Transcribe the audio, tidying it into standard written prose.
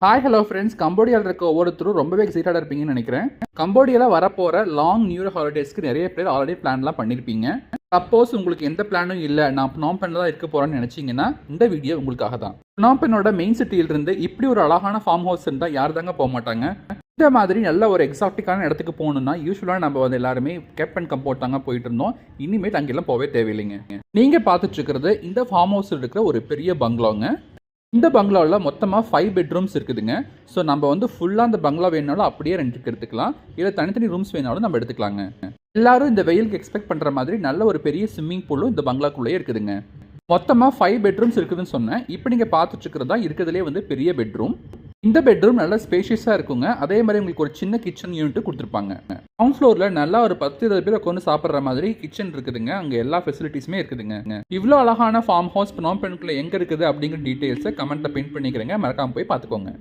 Hi hello friends, கம்போடியாவில் இருக்க ஒவ்வொருத்தரும் ரொம்பவே எக்ஸைட்டடாக இருப்பீங்கன்னு நினைக்கிறேன். கம்போடியாவில் வரப்போகிற லாங் நியூ இயர் ஹாலிடேஸ்க்கு நிறைய பேர் ஆல்ரெடி பிளான்லாம் பண்ணியிருப்பீங்க. சப்போஸ் உங்களுக்கு எந்த பிளானும் இல்லை, நான் பினாம்பென்ல தான் இருக்க போகிறேன்னு நினச்சிங்கன்னா இந்த வீடியோ உங்களுக்காக தான். பினாம்பெனோட மெயின் சிட்டியிலிருந்து இப்படி ஒரு அழகான ஃபார்ம் ஹவுஸ் இருந்தால் யார் தாங்க போக மாட்டாங்க. இந்த மாதிரி நல்ல ஒரு எக்ஸாக்டிக்கான இடத்துக்கு போகணுன்னா யூஸ்வலாக நம்ம வந்து எல்லாருமே கேப் அண்ட் கம்போர்ட் தாங்க போயிட்டு இருந்தோம். இனிமேல் அங்கெல்லாம் போகவே தேவையில்லைங்க. நீங்கள் பார்த்துட்டு இருக்கிறது இந்த ஃபார்ம் ஹவுஸ் இருக்கிற ஒரு பெரிய பங்களாங்க. இந்த பங்களாவில் மொத்தமாக 5 பெட்ரூம்ஸ் இருக்குதுங்க. ஸோ நம்ம வந்து ஃபுல்லாக அந்த பங்களா வேணுனாலும் அப்படியே ரெண்டுக்கு எடுத்துக்கலாம், இல்லை தனித்தனி ரூம்ஸ் வேணாலும் நம்ம எடுத்துக்கலாங்க. எல்லாரும் இந்த வெயிலுக்கு எக்ஸ்பெக்ட் பண்ணுற மாதிரி நல்ல ஒரு பெரிய ஸ்விம்மிங் பூலும் இந்த பங்களாக்குள்ளேயே இருக்குதுங்க. மொத்தமாக 5 பெட்ரூம்ஸ் இருக்குதுன்னு சொன்னேன். இப்போ நீங்கள் பார்த்துட்டு இருக்கிறது தான் இருக்கிறதுலே வந்து பெரிய பெட்ரூம். இந்த பெட்ரூம் நல்லா ஸ்பேஷியஸாக இருக்குங்க. அதே மாதிரி உங்களுக்கு ஒரு சின்ன கிச்சன் யூனிட் கொடுத்துருப்பாங்க. கிரவுண்ட் ஃப்ளோரில் நல்லா ஒரு 10-20 பேர் உட்காந்து சாப்பிட்ற மாதிரி கிச்சன் இருக்குதுங்க. அங்கே எல்லா ஃபெசிலிட்டிஸுமே இருக்குதுங்க. இவ்வளோ அழகான ஃபார்ம் ஹவுஸ் பினாம்பென்குள்ள எங்கே இருக்குது அப்படிங்கிற டீட்டெயில்ஸை கமெண்ட்டில் பின் பண்ணிக்கிறேங்க. மறக்காமல் போய் பார்த்துக்கோங்க.